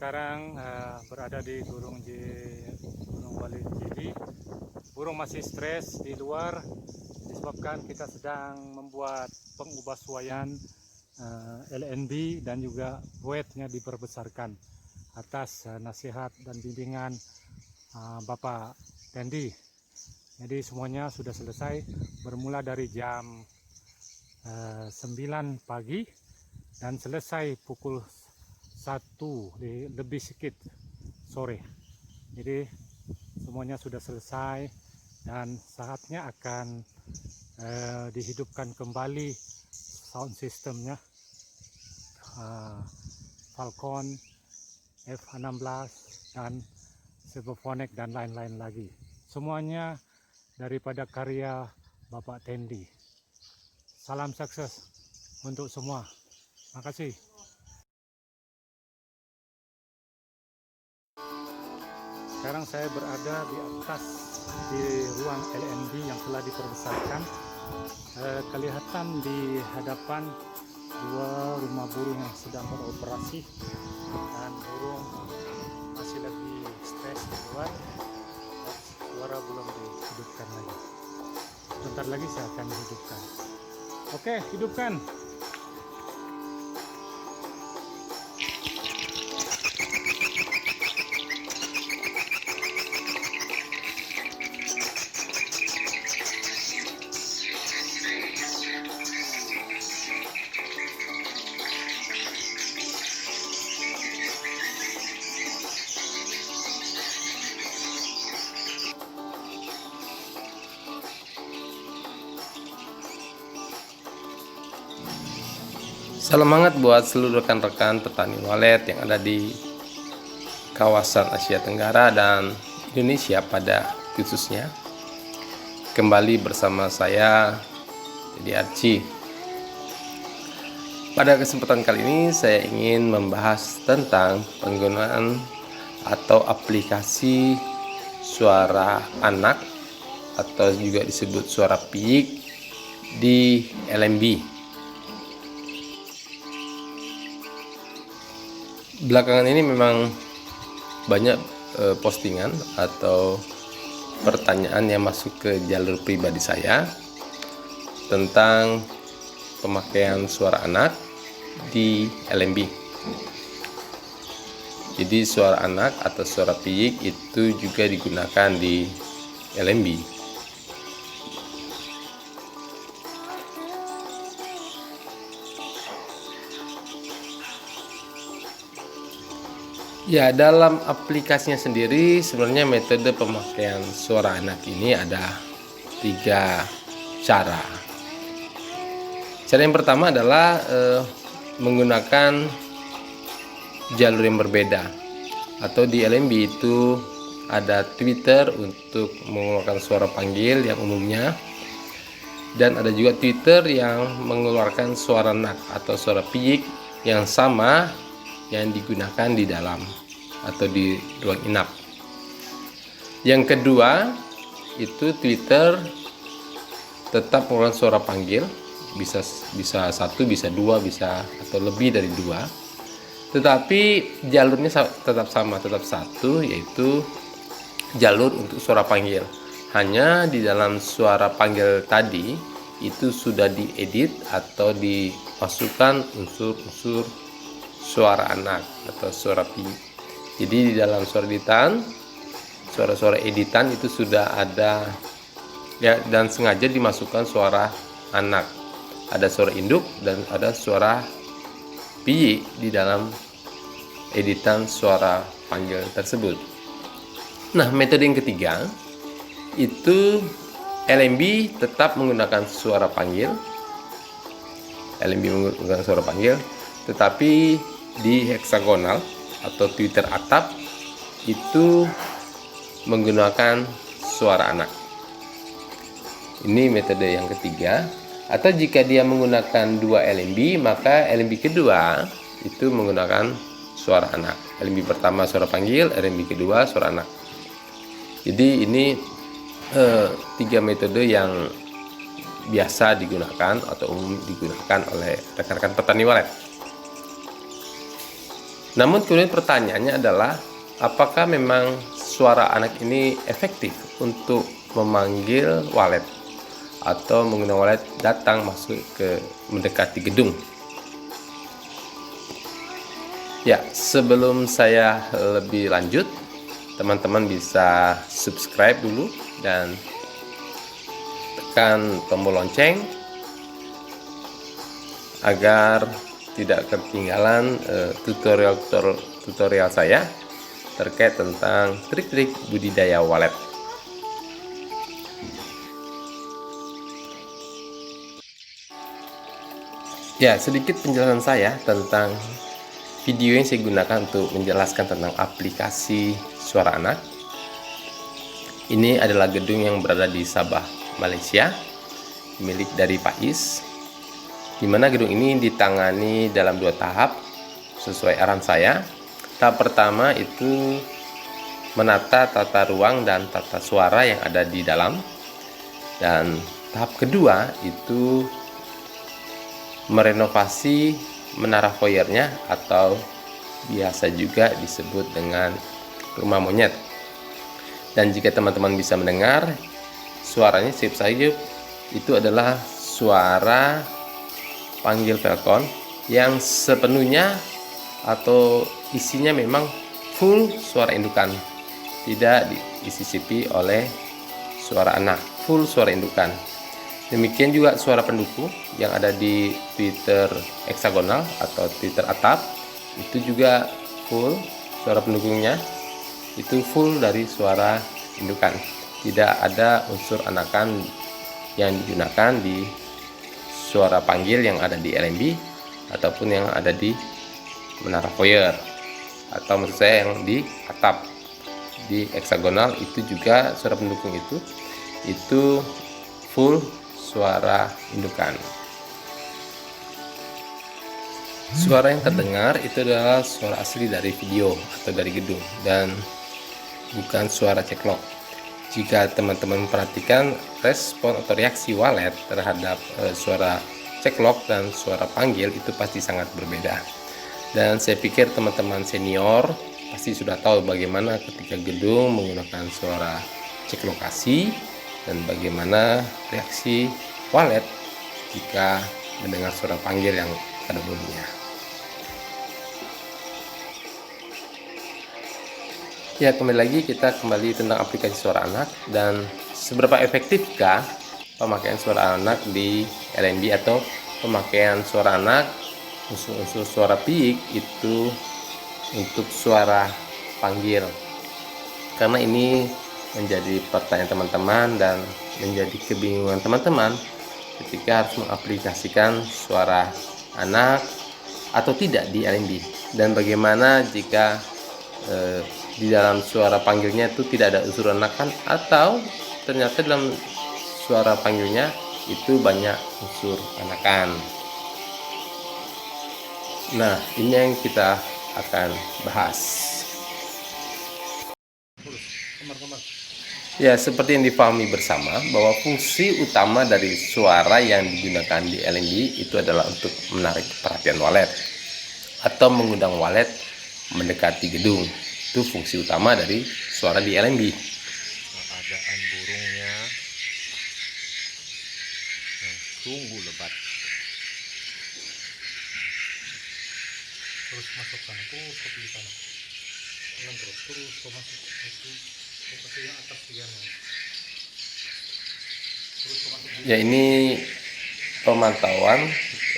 sekarang berada di Gunung Wali Jili. Burung masih stres di luar disebabkan kita sedang membuat pengubahsuaian LNB dan juga weight-nya diperbesarkan atas nasihat dan bimbingan Bapak Tendi. Jadi semuanya sudah selesai, bermula dari jam 9 pagi dan selesai pukul 1 lebih sedikit sore. Jadi semuanya sudah selesai dan saatnya akan dihidupkan kembali sound systemnya, Falcon, F16 dan Silverphonic dan lain-lain lagi. Semuanya daripada karya Bapak Tendi. Salam sukses untuk semua. Makasih. Sekarang saya berada di atas di ruang LNB yang telah diperbesarkan. Kelihatan di hadapan dua rumah burung yang sedang beroperasi dan burung masih lagi stres di luar. Suara belum dihidupkan lagi. Bentar lagi saya akan hidupkan. Oke, hidupkan. Salam hangat buat seluruh rekan-rekan petani walet yang ada di kawasan Asia Tenggara dan Indonesia pada khususnya. Kembali bersama saya, Dedi Archie. Pada kesempatan kali ini saya ingin membahas tentang penggunaan atau aplikasi suara anak atau juga disebut suara piyik di LNB. Belakangan ini memang banyak postingan atau pertanyaan yang masuk ke jalur pribadi saya tentang pemakaian suara anak di LNB. Jadi suara anak atau suara piyik itu juga digunakan di LNB. Ya, dalam aplikasinya sendiri sebenarnya metode pemakaian suara anak ini ada 3 cara. Cara yang pertama adalah menggunakan jalur yang berbeda. Atau di LNB itu ada tweeter untuk mengeluarkan suara panggil yang umumnya, dan ada juga tweeter yang mengeluarkan suara anak atau suara piyik yang sama yang digunakan di dalam atau di ruang inap. Yang kedua itu tweeter tetap mengeluarkan suara panggil, bisa 1, bisa 2, bisa atau lebih dari 2, tetapi jalurnya tetap sama, tetap 1, yaitu jalur untuk suara panggil. Hanya di dalam suara panggil tadi itu sudah diedit atau dimasukkan unsur-unsur suara anak atau suara piyik. Jadi di dalam suara editan, suara-suara editan itu sudah ada ya, dan sengaja dimasukkan suara anak. Ada suara induk dan ada suara piyik di dalam editan suara panggil tersebut. Nah, metode yang ketiga itu LNB tetap menggunakan suara panggil. LNB menggunakan suara panggil, tetapi di heksagonal atau tweeter atap itu menggunakan suara anak. Ini metode yang ketiga. Atau jika dia menggunakan 2 LNB, maka LNB kedua itu menggunakan suara anak. LNB pertama suara panggil, LNB kedua suara anak. Jadi ini 3 metode yang biasa digunakan atau umum digunakan oleh rekan-rekan petani walet. Namun kemudian pertanyaannya adalah, apakah memang suara anak ini efektif untuk memanggil walet atau menggunakan walet datang masuk ke mendekati gedung? Ya, sebelum saya lebih lanjut, teman-teman bisa subscribe dulu dan tekan tombol lonceng agar tidak ketinggalan tutorial saya terkait tentang trik-trik budidaya walet. Ya, sedikit penjelasan saya tentang video yang saya gunakan untuk menjelaskan tentang aplikasi suara anak. Ini adalah gedung yang berada di Sabah, Malaysia, milik dari Pak Is, di mana gedung ini ditangani dalam 2 tahap sesuai arahan saya. Tahap pertama itu menata tata ruang dan tata suara yang ada di dalam, dan tahap kedua itu merenovasi menara foyernya atau biasa juga disebut dengan rumah monyet. Dan jika teman-teman bisa mendengar suaranya, sayup-sayup itu adalah suara panggil Falcon yang sepenuhnya atau isinya memang full suara indukan, tidak disisipi oleh suara anak, full suara indukan. Demikian juga suara pendukung yang ada di Twitter heksagonal atau Twitter atap, itu juga full suara pendukungnya, itu full dari suara indukan, tidak ada unsur anakan yang digunakan di suara panggil yang ada di LMB ataupun yang ada di menara foyer, atau maksud saya yang di atap di heksagonal. Itu juga suara pendukung itu full suara indukan. Suara yang terdengar itu adalah suara asli dari video atau dari gedung dan bukan suara ceklok. Jika teman-teman perhatikan respon atau reaksi walet terhadap suara ceklok dan suara panggil itu pasti sangat berbeda. Dan saya pikir teman-teman senior pasti sudah tahu bagaimana ketika gedung menggunakan suara ceklokasi dan bagaimana reaksi walet jika mendengar suara panggil yang pada umumnya. Ya, kembali lagi kita tentang aplikasi suara anak dan seberapa efektifkah pemakaian suara anak di LMB atau pemakaian suara anak unsur suara peak itu untuk suara panggil. Karena ini menjadi pertanyaan teman-teman dan menjadi kebingungan teman-teman ketika harus mengaplikasikan suara anak atau tidak di LMB, dan bagaimana jika di dalam suara panggilnya itu tidak ada unsur anakan atau ternyata dalam suara panggilnya itu banyak unsur anakan. Nah, ini yang kita akan bahas. Ya, seperti yang dipahami bersama bahwa fungsi utama dari suara yang digunakan di LMB itu adalah untuk menarik perhatian walet atau mengundang walet mendekati gedung. Itu fungsi utama dari suara di LMB. Keadaan burungnya yang sungguh lebat. Terus masukkan, terus ke kiri sana. Jangan terus ke masuk itu ke yang atas yang terus ke masuk. Ya, ini pemantauan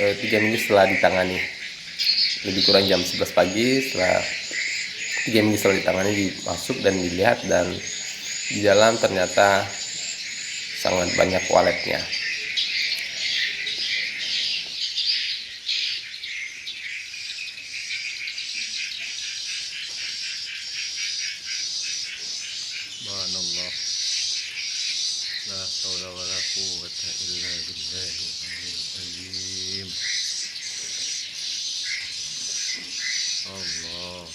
3 minggu setelah ditangani, lebih kurang jam 11 pagi. Setelah 3 minggu setelah ditangani, dimasuk dan dilihat, dan di dalam ternyata sangat banyak waletnya. Subhanallah, la haula wala quwwata illa billahi azim. Allah,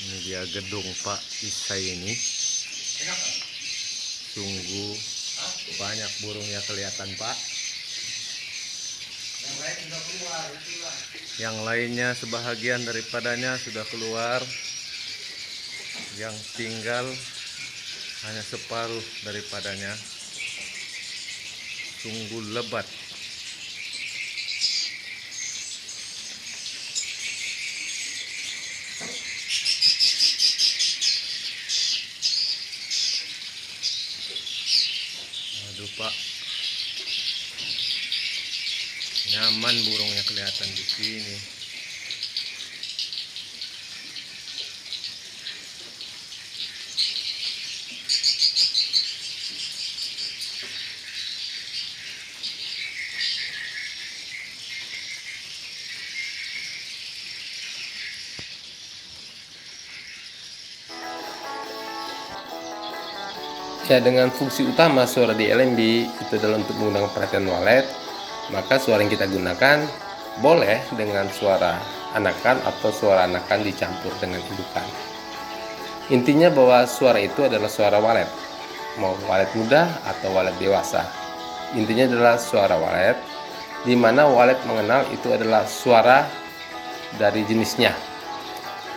ini dia gedung Pak Isai ini. Sungguh banyak burungnya kelihatan, Pak. Yang lain sudah keluar, Yang lainnya sebahagian daripadanya sudah keluar, yang tinggal hanya separuh daripadanya. Sungguh lebat. Aduh Pak, nyaman burungnya kelihatan di sini. Ya, dengan fungsi utama suara di LMB itu adalah untuk mengundang perhatian walet, maka suara yang kita gunakan boleh dengan suara anakan atau suara anakan dicampur dengan indukan. Intinya bahwa suara itu adalah suara walet, mau walet muda atau walet dewasa. Intinya adalah suara walet, di mana walet mengenal itu adalah suara dari jenisnya.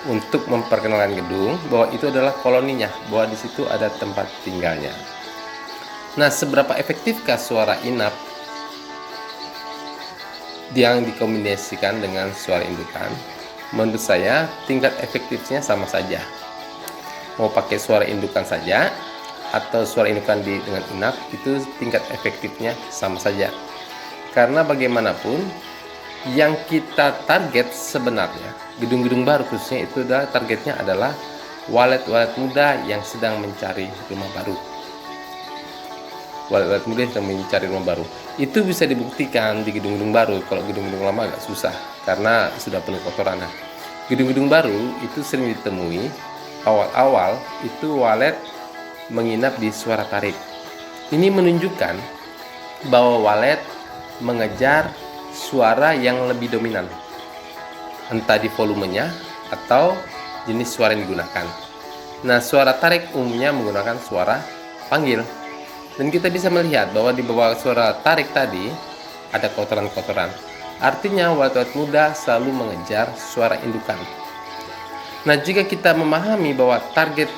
Untuk memperkenalkan gedung bahwa itu adalah koloninya, bahwa di situ ada tempat tinggalnya. Nah, seberapa efektifkah suara inap yang dikombinasikan dengan suara indukan? Menurut saya tingkat efektifnya sama saja. Mau pakai suara indukan saja atau suara indukan dengan inap, itu tingkat efektifnya sama saja. Karena bagaimanapun yang kita target sebenarnya gedung-gedung baru khususnya itu targetnya adalah walet-walet muda yang sedang mencari rumah baru. Walet-walet muda yang sedang mencari rumah baru itu bisa dibuktikan di gedung-gedung baru. Kalau gedung-gedung lama agak susah karena sudah penuh kotoran. Nah, gedung-gedung baru itu sering ditemui awal-awal itu walet menginap di suara tarik. Ini menunjukkan bahwa walet mengejar suara yang lebih dominan, entah di volumenya atau jenis suara yang digunakan. Nah, suara tarik umumnya menggunakan suara panggil, dan kita bisa melihat bahwa di bawah suara tarik tadi ada kotoran-kotoran. Artinya walet-walet muda selalu mengejar suara indukan. Nah, jika kita memahami bahwa target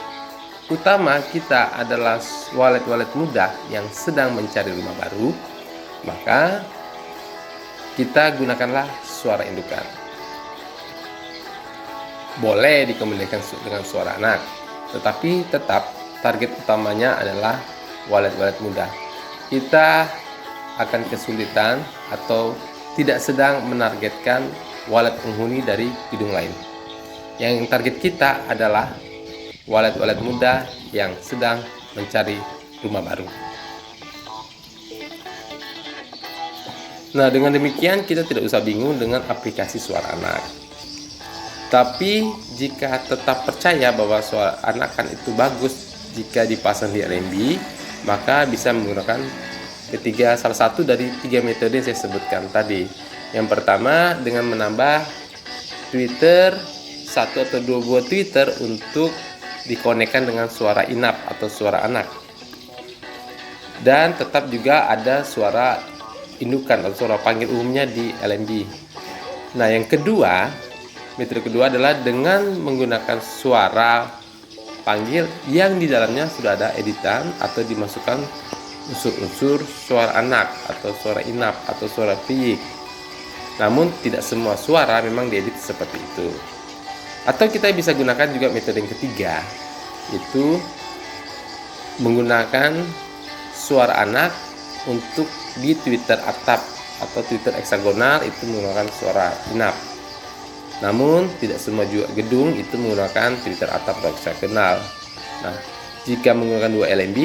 utama kita adalah walet-walet muda yang sedang mencari rumah baru, maka kita gunakanlah suara indukan. Boleh dikombinasikan dengan suara anak, tetapi tetap target utamanya adalah walet-walet muda. Kita akan kesulitan atau tidak sedang menargetkan walet penghuni dari gedung lain. Yang target kita adalah walet-walet muda yang sedang mencari rumah baru. Nah, dengan demikian kita tidak usah bingung dengan aplikasi suara anak. Tapi jika tetap percaya bahwa suara anakan itu bagus jika dipasang di LMB, maka bisa menggunakan salah satu dari 3 metode yang saya sebutkan tadi. Yang pertama dengan menambah tweeter, 1 atau 2 buah tweeter untuk dikonekkan dengan suara inap atau suara anak. Dan tetap juga ada suara indukan atau suara panggil umumnya di LMB. Nah, yang kedua, metode kedua adalah dengan menggunakan suara panggil yang di dalamnya sudah ada editan atau dimasukkan unsur-unsur suara anak atau suara inap atau suara piyik. Namun tidak semua suara memang diedit seperti itu. Atau kita bisa gunakan juga metode yang ketiga, itu menggunakan suara anak untuk di Twitter atap atau Twitter heksagonal itu menggunakan suara inap. Namun tidak semua juga gedung itu menggunakan Twitter atap atau heksagonal. Nah, jika menggunakan 2 LMB,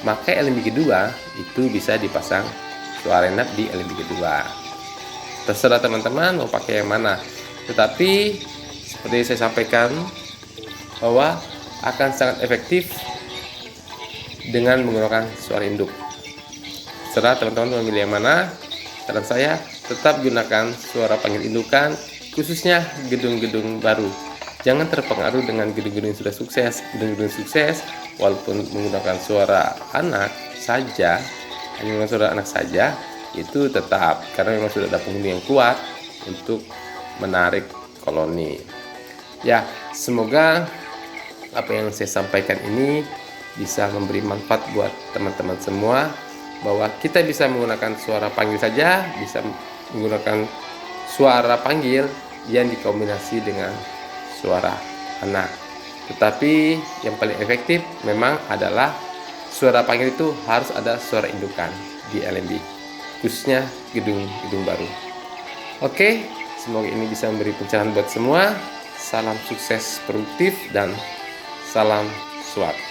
maka LMB kedua itu bisa dipasang suara inap di LMB kedua. Terserah teman-teman mau pakai yang mana. Tetapi seperti saya sampaikan bahwa akan sangat efektif dengan menggunakan suara induk. Terserah teman-teman memilih yang mana. Saran saya tetap gunakan suara panggil indukan, khususnya gedung-gedung baru. Jangan terpengaruh dengan gedung-gedung yang sudah sukses. Gedung-gedung sukses walaupun menggunakan suara anak saja, hanya menggunakan suara anak saja, itu tetap karena memang sudah ada penghuni yang kuat untuk menarik koloni. Ya, semoga apa yang saya sampaikan ini bisa memberi manfaat buat teman-teman semua, bahwa kita bisa menggunakan suara panggil saja, bisa menggunakan suara panggil yang dikombinasi dengan suara anak. Tetapi yang paling efektif memang adalah suara panggil itu harus ada suara indukan di LNB, khususnya gedung baru. Oke, semoga ini bisa memberi pencerahan buat semua. Salam sukses produktif dan salam SWAT.